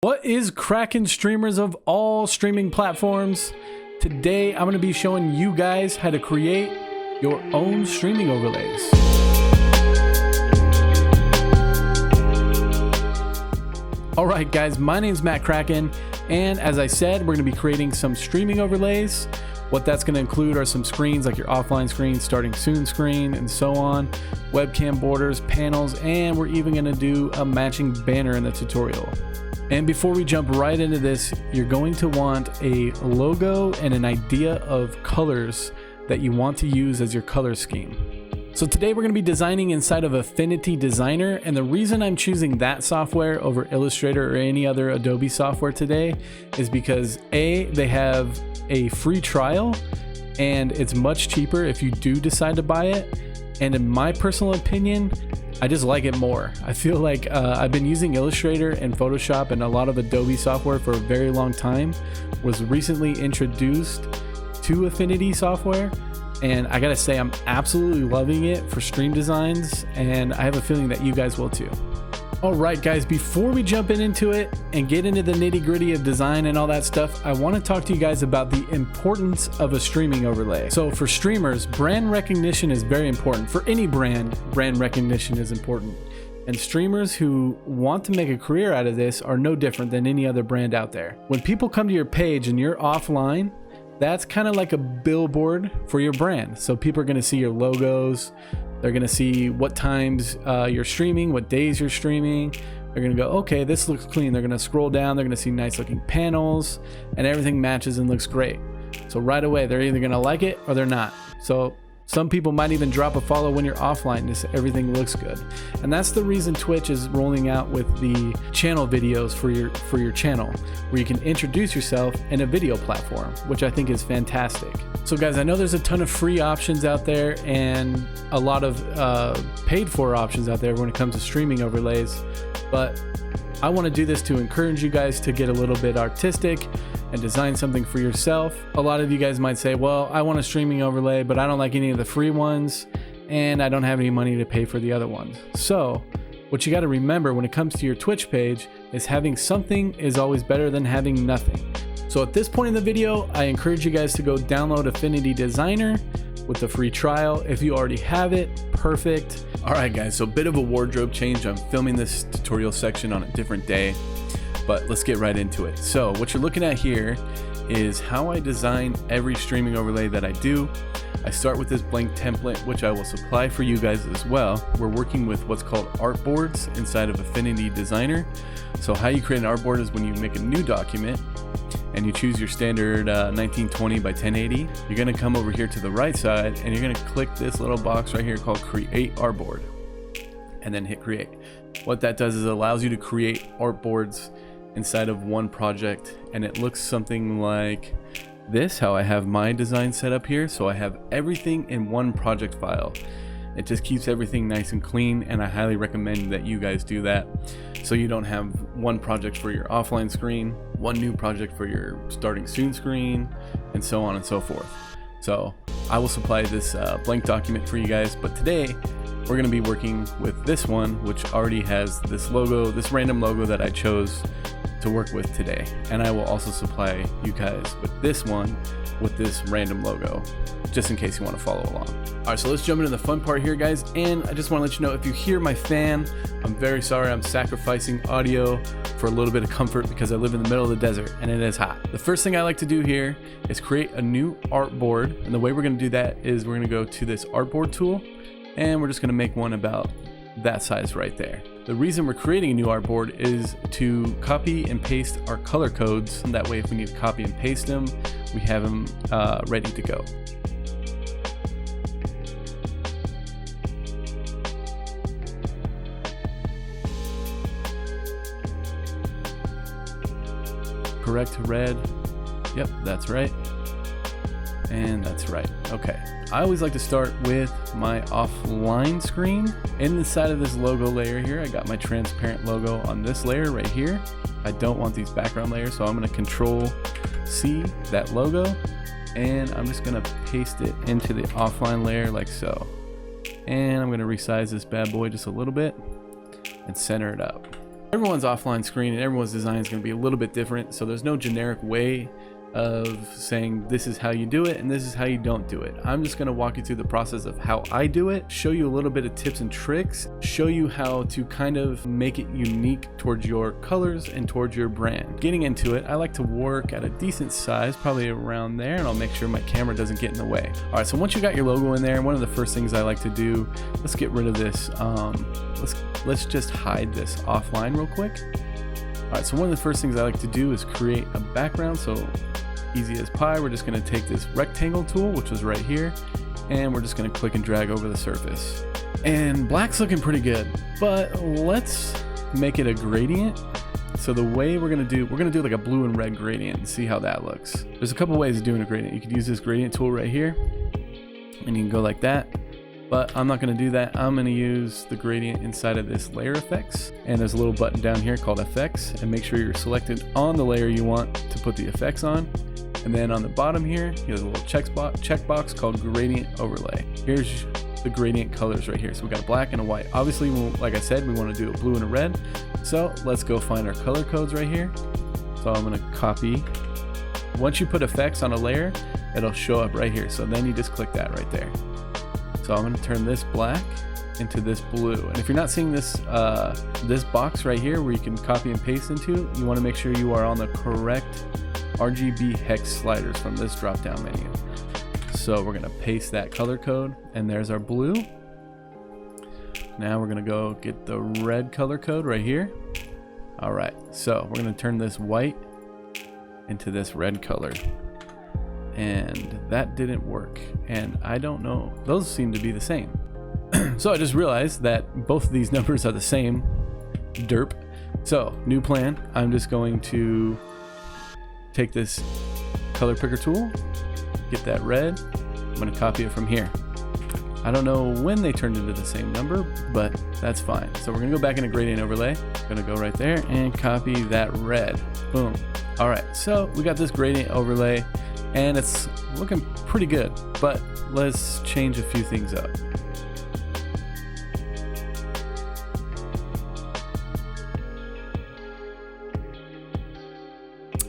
What is cracking, streamers of all streaming platforms? Today I'm going to be showing you guys how to create your own streaming overlays. Alright guys, my name is Matt Kraken, and as I said, we're going to be creating some streaming overlays. What that's going to include are some screens like your offline screen, starting soon screen, and so on, webcam borders, panels, and we're even going to do a matching banner in the tutorial. And before we jump right into this, you're going to want a logo and an idea of colors that you want to use as your color scheme. So today we're going to be designing inside of Affinity Designer, and the reason I'm choosing that software over Illustrator or any other Adobe software today is because A, they have a free trial and it's much cheaper if you do decide to buy it, and in my personal opinion, I just like it more. I feel like I've been using Illustrator and Photoshop and a lot of Adobe software for a very long time, was recently introduced to Affinity software, and I gotta say I'm absolutely loving it for stream designs, and I have a feeling that you guys will too. Alright guys, before we jump into it and get into the nitty-gritty of design and all that stuff, I want to talk to you guys about the importance of a streaming overlay. So for streamers, brand recognition is very important. For any brand recognition is important. And streamers who want to make a career out of this are no different than any other brand out there. When people come to your page and you're offline, that's kind of like a billboard for your brand. So people are going to see your logos. They're going to see what times you're streaming, what days you're streaming. They're going to go, okay, this looks clean. They're going to scroll down. They're going to see nice looking panels and everything matches and looks great. So right away, they're either going to like it or they're not. So some people might even drop a follow when you're offline, just everything looks good. And that's the reason Twitch is rolling out with the channel videos for your channel, where you can introduce yourself in a video platform, which I think is fantastic. So guys, I know there's a ton of free options out there and a lot of paid for options out there when it comes to streaming overlays, but I want to do this to encourage you guys to get a little bit artistic and design something for yourself. A lot of you guys might say, well, I want a streaming overlay, but I don't like any of the free ones and I don't have any money to pay for the other ones. So what you got to remember when it comes to your Twitch page is having something is always better than having nothing. So at this point in the video, I encourage you guys to go download Affinity Designer with the free trial. If you already have it, perfect. All right guys, so a bit of a wardrobe change. I'm filming this tutorial section on a different day, but let's get right into it. So what you're looking at here is how I design every streaming overlay that I do. I start with this blank template, which I will supply for you guys as well. We're working with what's called artboards inside of Affinity Designer. So how you create an artboard is when you make a new document and you choose your standard 1920 by 1080, you're gonna come over here to the right side and you're gonna click this little box right here called Create Artboard and then hit create. What that does is it allows you to create artboards inside of one project, and it looks something like this, how I have my design set up here. So I have everything in one project file. It just keeps everything nice and clean, and I highly recommend that you guys do that so you don't have one project for your offline screen, one new project for your starting soon screen, and so on and so forth. So I will supply this blank document for you guys, but today we're going to be working with this one, which already has this logo, this random logo that I chose to work with today. And I will also supply you guys with this one with this random logo, just in case you want to follow along. All right, so let's jump into the fun part here, guys. And I just want to let you know, if you hear my fan, I'm very sorry. I'm sacrificing audio for a little bit of comfort because I live in the middle of the desert and it is hot. The first thing I like to do here is create a new artboard. And the way we're going to do that is we're going to go to this artboard tool, and we're just going to make one about that size right there. The reason we're creating a new artboard is to copy and paste our color codes. And that way, if we need to copy and paste them, we have them ready to go. Correct red. Yep, that's right. And that's right. Okay. I always like to start with my offline screen. In the side of this logo layer here, I got my transparent logo on this layer right here. I don't want these background layers, so I'm going to Control C that logo, and I'm just going to paste it into the offline layer like so. And I'm going to resize this bad boy just a little bit and center it up. Everyone's offline screen and everyone's design is going to be a little bit different, so there's no generic way of saying this is how you do it and this is how you don't do it. I'm just going to walk you through the process of how I do it, show you a little bit of tips and tricks, show you how to kind of make it unique towards your colors and towards your brand. Getting into it, I like to work at a decent size, probably around there, and I'll make sure my camera doesn't get in the way. All right, so once you got your logo in there, one of the first things I like to do, let's get rid of this. Let's just hide this offline real quick. All right, so one of the first things I like to do is create a background. So easy as pie, we're just going to take this rectangle tool, which was right here, and we're just going to click and drag over the surface. And black's looking pretty good, but let's make it a gradient. So the way we're going to do like a blue and red gradient and see how that looks. There's a couple ways of doing a gradient. You could use this gradient tool right here, and you can go like that. But I'm not going to do that. I'm going to use the gradient inside of this layer effects, and there's a little button down here called effects, and make sure you're selected on the layer you want to put the effects on. And then on the bottom here, there's a little checkbox called gradient overlay. Here's the gradient colors right here. So we got a black and a white. Obviously, like I said, we want to do a blue and a red. So let's go find our color codes right here. So I'm going to copy. Once you put effects on a layer, it'll show up right here. So then you just click that right there. So I'm going to turn this black into this blue. And if you're not seeing this this box right here where you can copy and paste into, you want to make sure you are on the correct RGB hex sliders from this drop down menu. So we're going to paste that color code, and there's our blue. Now we're going to go get the red color code right here. All right, so we're going to turn this white into this red color. And that didn't work, and I don't know, those seem to be the same. So I just realized that both of these numbers are the same. Derp. So new plan, I'm just going to take this color picker tool, get that red, I'm going to copy it from here. I don't know when they turned into the same number, but that's fine. So we're going to go back into gradient overlay, going to go right there and copy that red. Boom. All right, so we got this gradient overlay, and it's looking pretty good, but let's change a few things up.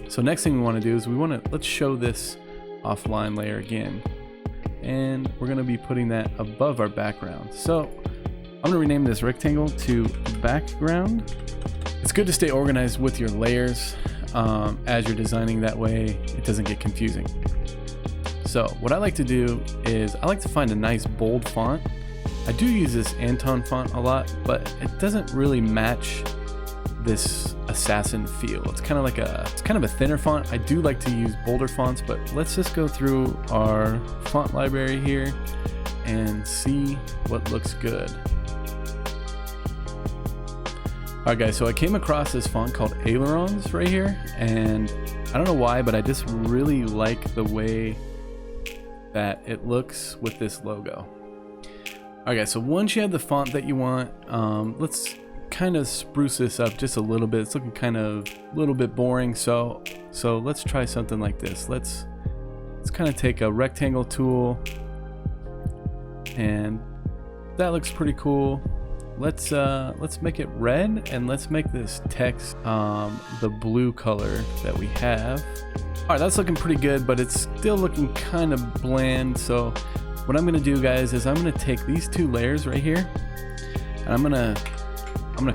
So next thing we want to do is let's show this offline layer again, and we're going to be putting that above our background. So I'm going to rename this rectangle to background. It's good to stay organized with your layers as you're designing, that way it doesn't get confusing. So what I like to do is I like to find a nice bold font. I do use this Anton font a lot, but it doesn't really match this assassin feel. It's kind of a thinner font. I do like to use bolder fonts, but let's just go through our font library here and see what looks good. Alright guys, so I came across this font called Ailerons right here, and I don't know why, but I just really like the way that it looks with this logo. Alright guys, so once you have the font that you want, let's kind of spruce this up just a little bit. It's looking kind of a little bit boring, so let's try something like this. Let's kind of take a rectangle tool, and that looks pretty cool. Let's make it red, and let's make this text the blue color that we have. All right, that's looking pretty good, but it's still looking kind of bland. So what I'm gonna do, guys, is I'm gonna take these two layers right here, and I'm gonna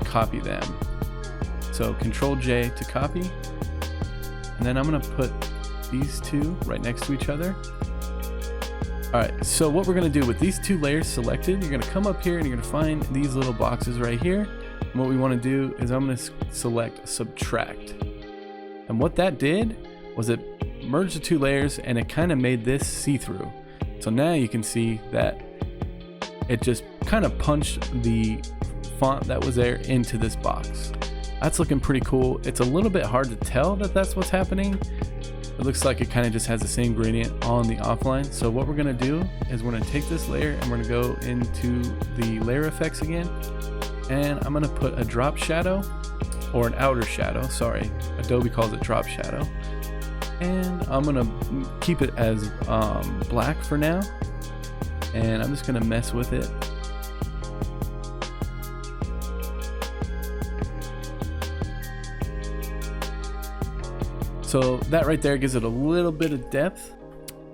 copy them. So Control J to copy, and then I'm gonna put these two right next to each other. All right, so what we're gonna do with these two layers selected, you're gonna come up here and you're gonna find these little boxes right here. And what we wanna do is I'm gonna select subtract. And what that did was it merged the two layers, and it kind of made this see-through. So now you can see that it just kind of punched the font that was there into this box. That's looking pretty cool. It's a little bit hard to tell that that's what's happening. It looks like it kind of just has the same gradient on the offline. So what we're gonna do is we're gonna take this layer and we're gonna go into the layer effects again, and I'm gonna put a drop shadow, or an outer shadow, sorry, Adobe calls it drop shadow, and I'm gonna keep it as black for now, and I'm just gonna mess with it. So that right there gives it a little bit of depth,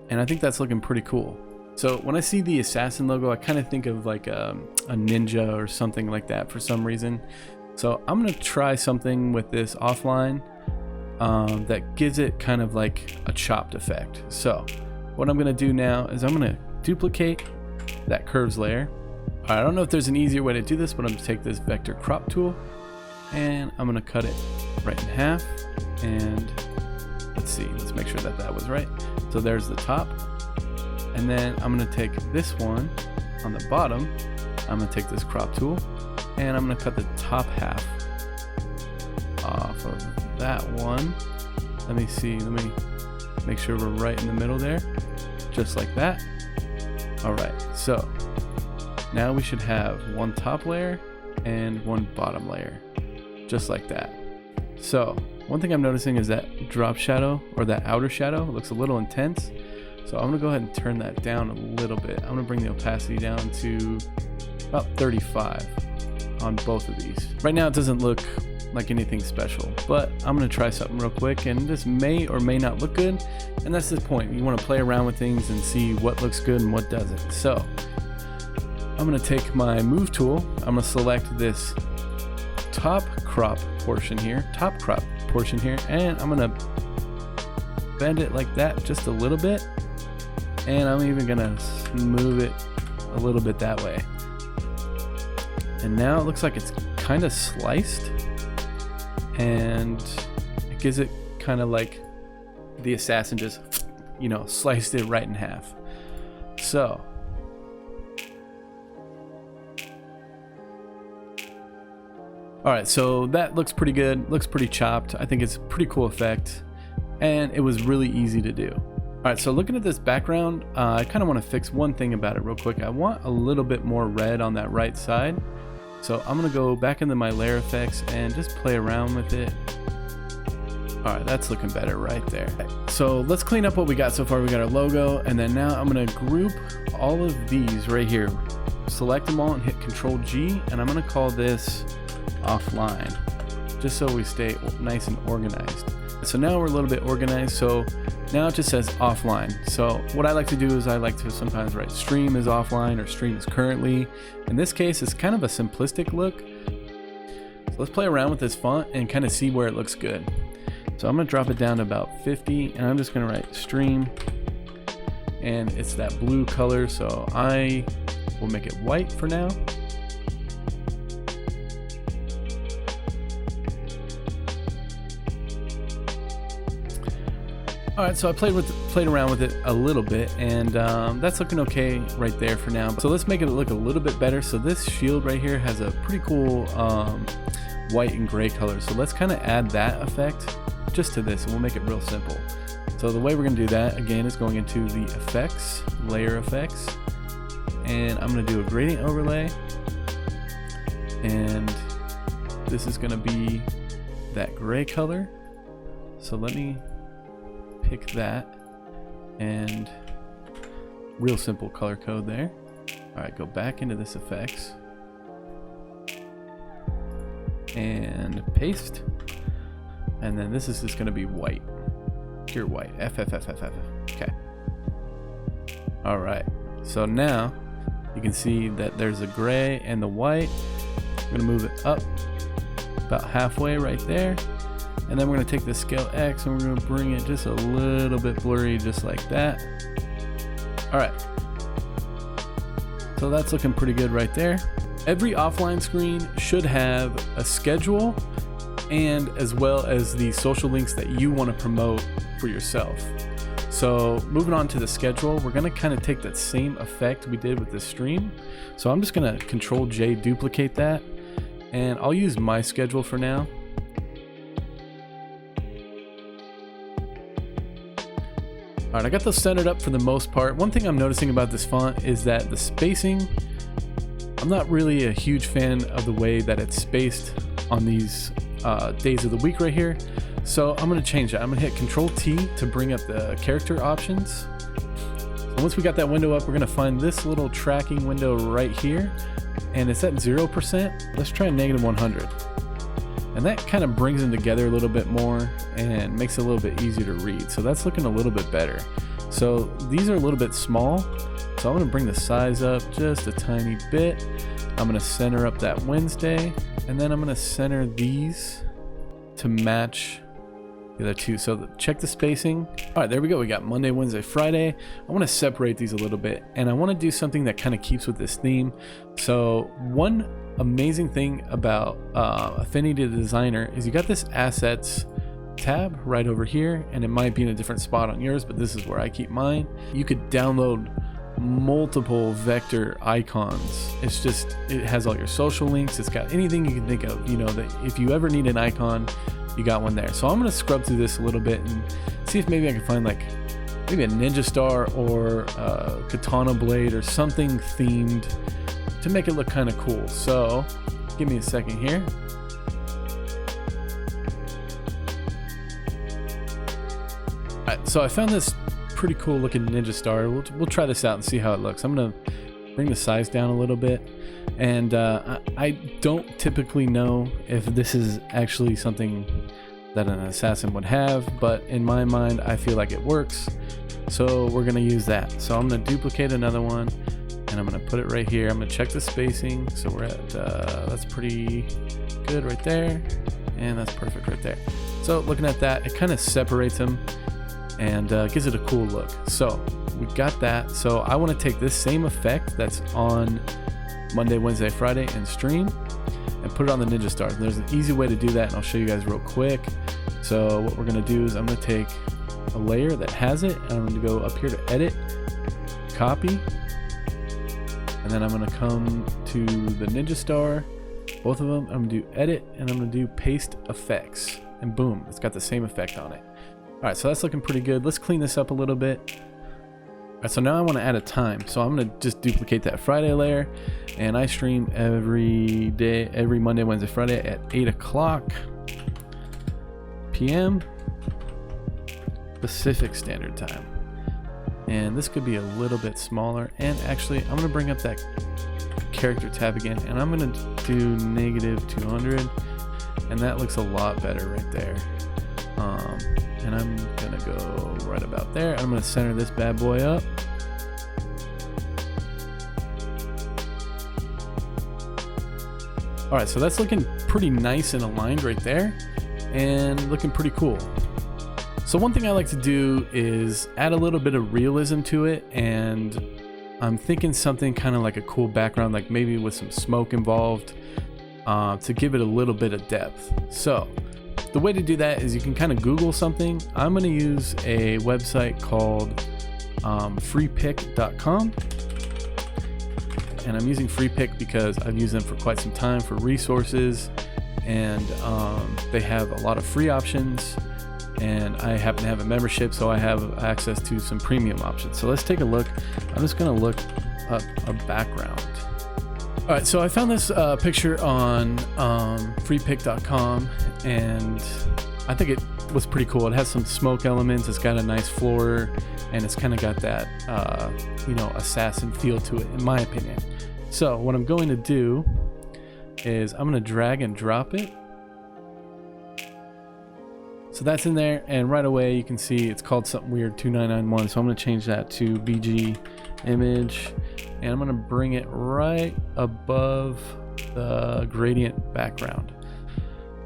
and I think that's looking pretty cool. So when I see the assassin logo, I kind of think of like a ninja or something like that for some reason. So I'm gonna try something with this offline that gives it kind of like a chopped effect. So what I'm gonna do now is I'm gonna duplicate that curves layer. All right, I don't know if there's an easier way to do this, but I'm gonna take this vector crop tool and I'm gonna cut it right in half. And let's see, let's make sure that that was right. So there's the top. And then I'm gonna take this one on the bottom. I'm gonna take this crop tool and I'm gonna cut the top half off of that one. Let me see, let me make sure we're right in the middle there, just like that. All right, so now we should have one top layer and one bottom layer, just like that. So one thing I'm noticing is that drop shadow, or that outer shadow, looks a little intense. So I'm gonna go ahead and turn that down a little bit. I'm gonna bring the opacity down to about 35 on both of these. Right now it doesn't look like anything special, but I'm gonna try something real quick, and this may or may not look good, and that's the point. You wanna play around with things and see what looks good and what doesn't. So I'm gonna take my move tool, I'm gonna select this top crop portion here, and I'm gonna bend it like that just a little bit. And I'm even gonna move it a little bit that way. And now it looks like it's kind of sliced, and it gives it kind of like the assassin just, you know, sliced it right in half. So all right, so that looks pretty good, looks pretty chopped. I think it's a pretty cool effect, and it was really easy to do. All right, so looking at this background, I kind of want to fix one thing about it real quick. I want a little bit more red on that right side. So I'm gonna go back into my layer effects and just play around with it. All right, that's looking better right there. So let's clean up what we got so far. We got our logo, and then now I'm gonna group all of these right here. Select them all and hit Control G, and I'm gonna call this offline, just so we stay nice and organized. So now we're a little bit organized. So now it just says offline. So what I like to do is I like to sometimes write stream is offline or stream is currently. In this case, it's kind of a simplistic look. So let's play around with this font and kind of see where it looks good. So I'm gonna drop it down to about 50, and I'm just gonna write stream, and it's that blue color. So I will make it white for now. All right, so I played around with it a little bit, and that's looking okay right there for now. So let's make it look a little bit better. So this shield right here has a pretty cool white and gray color. So let's kind of add that effect just to this, and we'll make it real simple. So the way we're gonna do that, again, is going into the effects, layer effects, and I'm gonna do a gradient overlay, and this is gonna be that gray color. So let me pick that, and real simple color code there. All right, go back into this effects and paste, and then this is just going to be white, pure white, FFFFF. Okay. All right, so now you can see that there's a gray and the white. I'm going to move it up about halfway right there. And then we're gonna take the scale X and we're gonna bring it just a little bit blurry, just like that. All right, so that's looking pretty good right there. Every offline screen should have a schedule, and as well as the social links that you wanna promote for yourself. So moving on to the schedule, we're gonna kind of take that same effect we did with the stream. So I'm just gonna Control J, duplicate that, and I'll use my schedule for now. All right, I got those centered up for the most part. One thing I'm noticing about this font is that the spacing, I'm not really a huge fan of the way that it's spaced on these days of the week right here. So I'm gonna change that. I'm gonna hit Control T to bring up the character options. And once we got that window up, we're gonna find this little tracking window right here, and it's at 0%. Let's try -100. and that kind of brings them together a little bit more and makes it a little bit easier to read. So that's looking a little bit better. So these are a little bit small, so I'm going to bring the size up just a tiny bit. I'm going to center up that Wednesday, and then I'm going to center these to match the other two. So check the spacing. All right, there we go. We got Monday, Wednesday, Friday. I want to separate these a little bit, and I want to do something that kind of keeps with this theme. So one amazing thing about Affinity Designer is you got this assets tab right over here, and it might be in a different spot on yours, but this is where I keep mine. You could download multiple vector icons. It's just, it has all your social links. It's got anything you can think of, you know, that if you ever need an icon, you got one there. So I'm going to scrub through this a little bit and see if maybe I can find like maybe a ninja star or a katana blade or something themed to make it look kind of cool. So give me a second here. All right, so I found this pretty cool looking ninja star. We'll try this out and see how it looks. I'm gonna bring the size down a little bit, and I don't typically know if this is actually something that an assassin would have, but in my mind I feel like it works, so we're gonna use that. So I'm gonna duplicate another one, and I'm gonna put it right here. I'm gonna check the spacing, so we're at that's pretty good right there, and that's perfect right there. So looking at that, it kind of separates them and gives it a cool look. So we got that. So I want to take this same effect that's on Monday, Wednesday, Friday and stream and put it on the ninja stars. And there's an easy way to do that, and I'll show you guys real quick. So what we're going to do is I'm going to take a layer that has it, and I'm going to go up here to edit, copy, and then I'm going to come to the ninja star, both of them. I'm going to do edit, and I'm going to do paste effects, and boom, it's got the same effect on it. All right, so that's looking pretty good. Let's clean this up a little bit. All right, so now I want to add a time. So I'm going to just duplicate that Friday layer, and I stream every day, every Monday, Wednesday, Friday at 8 o'clock p.m. Pacific Standard Time. And this could be a little bit smaller. And actually, I'm going to bring up that character tab again, and I'm going to do -200, and that looks a lot better right there. And I'm gonna go right about there. I'm gonna center this bad boy up. All right, so that's looking pretty nice and aligned right there, and looking pretty cool. So one thing I like to do is add a little bit of realism to it, and I'm thinking something kind of like a cool background, like maybe with some smoke involved, to give it a little bit of depth. So the way to do that is you can kind of Google something. I'm going to use a website called freepik.com, and I'm using Freepik because I've used them for quite some time for resources, and they have a lot of free options, and I happen to have a membership, so I have access to some premium options. So let's take a look. I'm just going to look up a background. All right, so I found this picture on freepik.com, and I think it was pretty cool. It has some smoke elements. It's got a nice floor, and it's kind of got that, you know, assassin feel to it, in my opinion. So what I'm going to do is I'm going to drag and drop it. So that's in there, and right away you can see it's called something weird, 2991. So I'm going to change that to BG image, and I'm going to bring it right above the gradient background.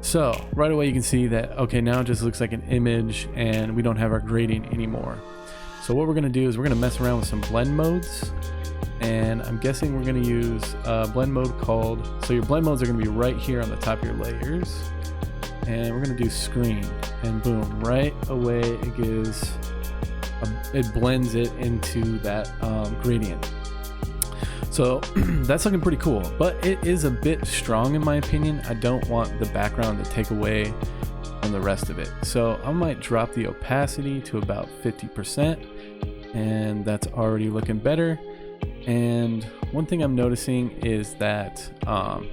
So right away you can see that, okay, now it just looks like an image and we don't have our gradient anymore. So what we're going to do is we're going to mess around with some blend modes, and I'm guessing we're going to use a blend mode called, so your blend modes are going to be right here on the top of your layers, and we're going to do screen, and boom, right away it gives it blends it into that gradient. So that's looking pretty cool, but it is a bit strong in my opinion. I don't want the background to take away from the rest of it. So I might drop the opacity to about 50%, and that's already looking better. And one thing I'm noticing is that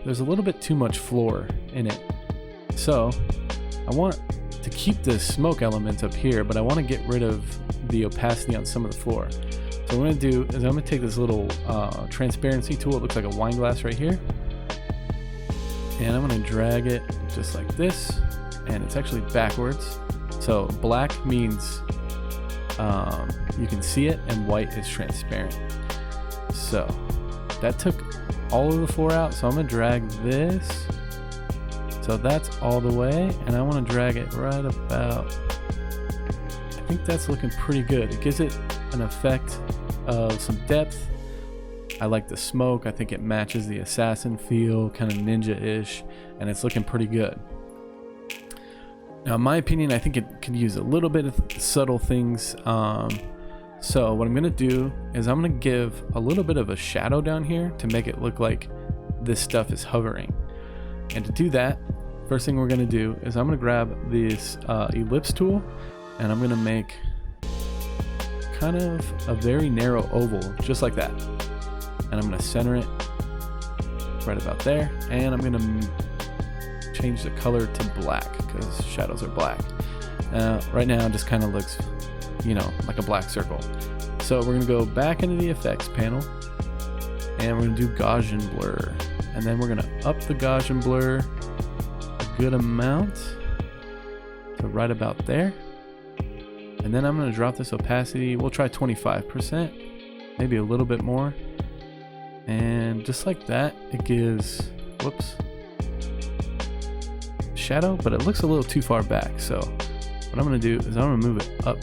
there's a little bit too much floor in it. So I want to keep the smoke element up here, but I want to get rid of the opacity on some of the floor. So what I'm going to do is I'm going to take this little transparency tool. It looks like a wine glass right here. and I'm gonna drag it just like this, and it's actually backwards. So black means you can see it, and white is transparent. So that took all of the 4 out, so I'm gonna drag this. So that's all the way, and I want to drag it right about, I think that's looking pretty good. It gives it an effect of some depth. I like the smoke. I think it matches the assassin feel, kind of ninja-ish, and it's looking pretty good. Now, in my opinion, I think it could use a little bit of subtle things. So what I'm gonna do is I'm gonna give a little bit of a shadow down here to make it look like this stuff is hovering. And to do that, first thing we're gonna do is I'm gonna grab this ellipse tool, and I'm gonna make kind of a very narrow oval, just like that. And I'm gonna center it right about there, and I'm gonna change the color to black because shadows are black. Right now it just kind of looks, you know, like a black circle. So we're gonna go back into the effects panel, and we're gonna do Gaussian blur, and then we're gonna up the Gaussian blur a good amount to right about there. And then I'm gonna drop this opacity. We'll try 25%, maybe a little bit more. And just like that, it gives, whoops, shadow, but it looks a little too far back. So what I'm gonna do is I'm gonna move it up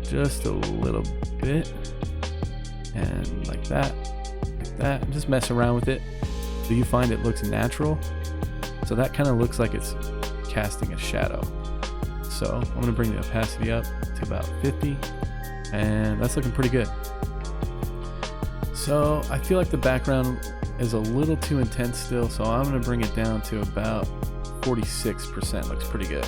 just a little bit, and like that, and just mess around with it so you find it looks natural. So that kind of looks like it's casting a shadow. So I'm gonna bring the opacity up to about 50, and that's looking pretty good. So I feel like the background is a little too intense still, so I'm gonna bring it down to about 46%. Looks pretty good.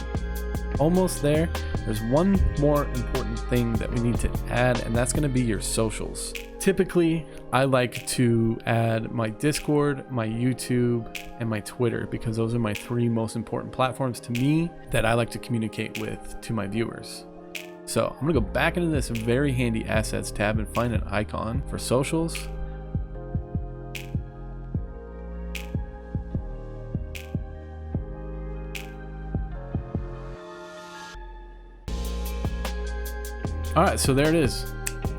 Almost there. There's one more important thing that we need to add, and that's gonna be your socials. Typically, I like to add my Discord, my YouTube, and my Twitter, because those are my 3 most important platforms to me that I like to communicate with to my viewers. So I'm gonna go back into this very handy assets tab and find an icon for socials. All right, so there it is,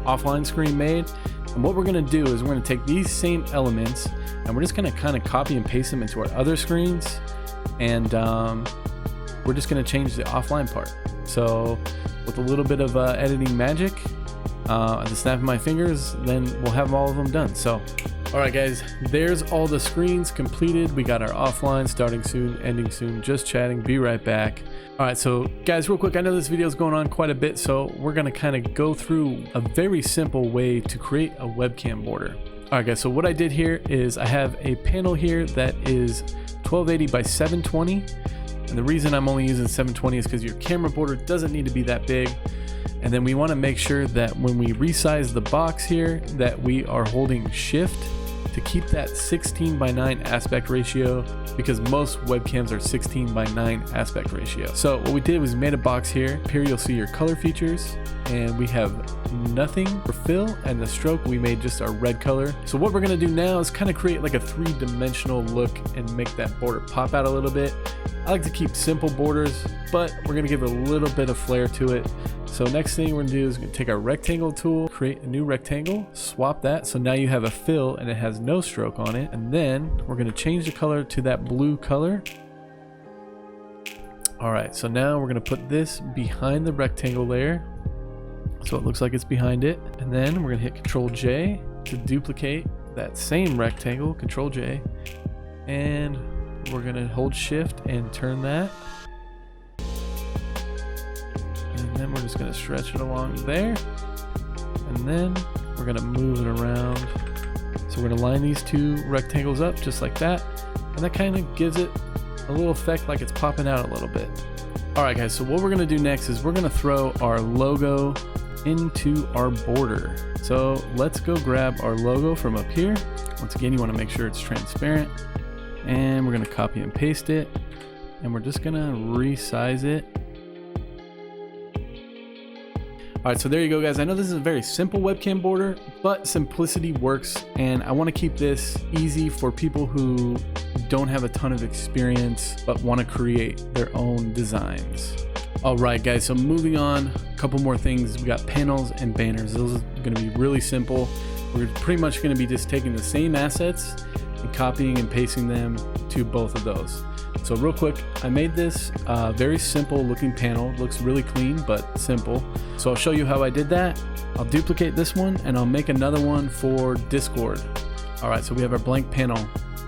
offline screen made. And what we're gonna do is we're gonna take these same elements and we're just gonna kind of copy and paste them into our other screens, and we're just gonna change the offline part. So with a little bit of editing magic, at the snap of my fingers, then we'll have all of them done. So, all right guys, there's all the screens completed. We got our offline, starting soon, ending soon, just chatting, be right back. All right, so guys, real quick, I know this video is going on quite a bit, so we're gonna kind of go through a very simple way to create a webcam border. All right guys, so what I did here is I have a panel here that is 1280 by 720. And the reason I'm only using 720 is because your camera border doesn't need to be that big. And then we want to make sure that when we resize the box here, that we are holding shift to keep that 16 by 9 aspect ratio, because most webcams are 16 by 9 aspect ratio. So what we did was we made a box here. Here you'll see your color features, and we have nothing for fill, and the stroke we made just our red color. So what we're gonna do now is kind of create like a 3-dimensional look and make that border pop out a little bit. I like to keep simple borders, but we're gonna give it a little bit of flair to it. So next thing we're gonna do is we're gonna take our rectangle tool, create a new rectangle, swap that. So now you have a fill and it has no stroke on it. And then we're gonna change the color to that blue color. All right, so now we're gonna put this behind the rectangle layer, so it looks like it's behind it. And then we're gonna hit Control J to duplicate that same rectangle, Control J. And we're gonna hold shift and turn that. And then we're just gonna stretch it along there. And then we're gonna move it around. So we're gonna line these 2 rectangles up just like that. And that kind of gives it a little effect like it's popping out a little bit. All right guys, so what we're gonna do next is we're gonna throw our logo into our border. So let's go grab our logo from up here. Once again, you wanna make sure it's transparent. And we're gonna copy and paste it. And we're just gonna resize it. All right, so there you go guys. I know this is a very simple webcam border, but simplicity works. And I wanna keep this easy for people who don't have a ton of experience but want to create their own designs. All right, guys, so moving on, a couple more things. We got panels and banners. Those are going to be really simple. We're pretty much going to be just taking the same assets and copying and pasting them to both of those. So real quick, I made this very simple looking panel. It looks really clean, but simple. So I'll show you how I did that. I'll duplicate this one and I'll make another one for Discord. All right, so we have our blank panel.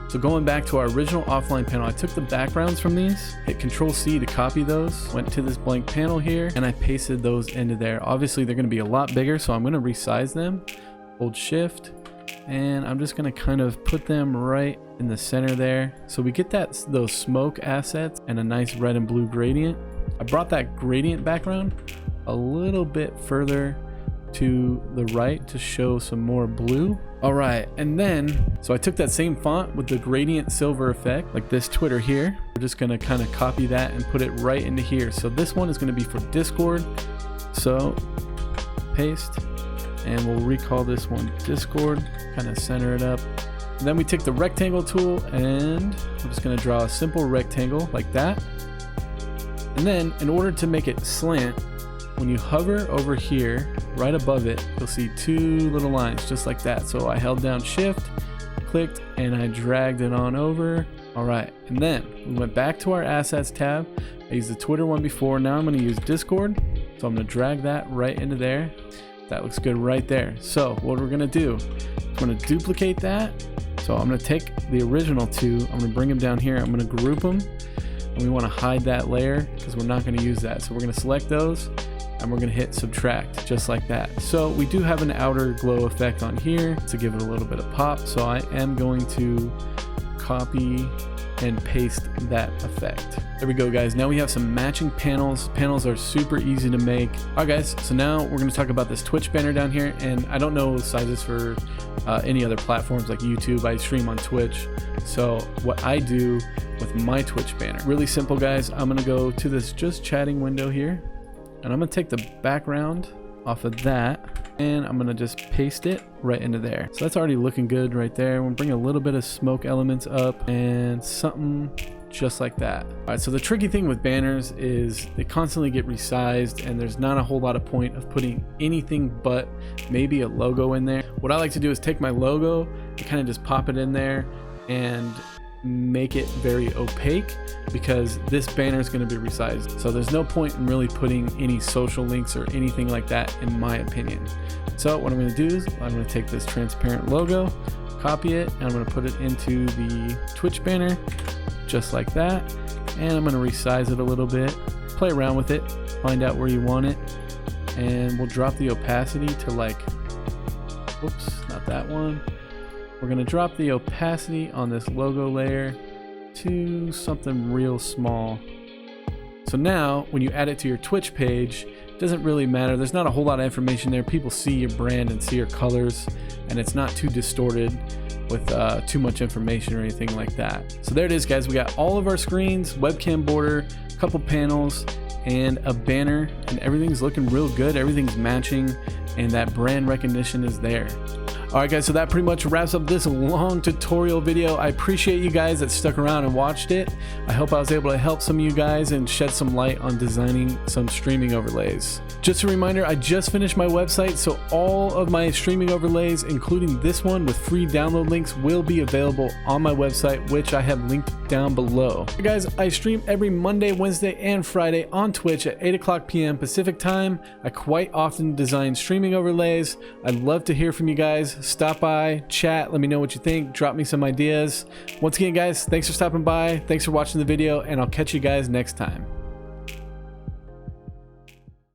So going back to our original offline panel, I took the backgrounds from these, hit Control C to copy those, went to this blank panel here, and I pasted those into there. Obviously they're gonna be a lot bigger, so I'm gonna resize them. Hold Shift, and I'm just gonna kind of put them right in the center there. So we get those smoke assets and a nice red and blue gradient. I brought that gradient background a little bit further to the right to show some more blue. All right, and then, so I took that same font with the gradient silver effect, like this Twitter here. We're just gonna kind of copy that and put it right into here. So this one is gonna be for Discord. So paste, and we'll recall this one Discord, kind of center it up. And then we take the rectangle tool and we're just gonna draw a simple rectangle like that. And then in order to make it slant, when you hover over here, right above it, you'll see two little lines just like that. So I held down Shift, clicked, and I dragged it on over. All right, and then we went back to our Assets tab. I used the Twitter one before. Now I'm gonna use Discord. So I'm gonna drag that right into there. That looks good right there. So what we're gonna do, I'm gonna duplicate that. So I'm gonna take the original two, I'm gonna bring them down here, I'm gonna group them, and we wanna hide that layer because we're not gonna use that. So we're gonna select those, and we're gonna hit subtract just like that. So we do have an outer glow effect on here to give it a little bit of pop. So I am going to copy and paste that effect. There we go, guys. Now we have some matching panels. Panels are super easy to make. All right, guys, so now we're gonna talk about this Twitch banner down here. And I don't know sizes for any other platforms like YouTube. I stream on Twitch. So what I do with my Twitch banner, really simple, guys. I'm gonna go to this just chatting window here, and I'm gonna take the background off of that, and I'm gonna just paste it right into there. So that's already looking good right there. We'll bring a little bit of smoke elements up and something just like that. All right, so the tricky thing with banners is they constantly get resized, and there's not a whole lot of point of putting anything but maybe a logo in there. What I like to do is take my logo and kind of just pop it in there and make it very opaque, because this banner is going to be resized. So there's no point in really putting any social links or anything like that, in my opinion. So what I'm going to do is I'm going to take this transparent logo, copy it, and I'm going to put it into the Twitch banner just like that. And I'm going to resize it a little bit, play around with it, find out where you want it, and we'll drop the opacity to like, whoops, not that one. We're gonna drop the opacity on this logo layer to something real small. So now when you add it to your Twitch page, it doesn't really matter. There's not a whole lot of information there. People see your brand and see your colors, and it's not too distorted with too much information or anything like that. So there it is, guys. We got all of our screens, webcam border, a couple panels, and a banner, and everything's looking real good. Everything's matching, and that brand recognition is there. All right, guys, so that pretty much wraps up this long tutorial video. I appreciate you guys that stuck around and watched it. I hope I was able to help some of you guys and shed some light on designing some streaming overlays. Just a reminder, I just finished my website, so all of my streaming overlays, including this one with free download links, will be available on my website, which I have linked down below. Hey guys, I stream every Monday, Wednesday, and Friday on Twitch at 8 p.m. Pacific time. I quite often design streaming overlays. I'd love to hear from you guys. Stop by, chat, let me know what you think, drop me some ideas. Once again, guys, thanks for stopping by, thanks for watching the video, and I'll catch you guys next time.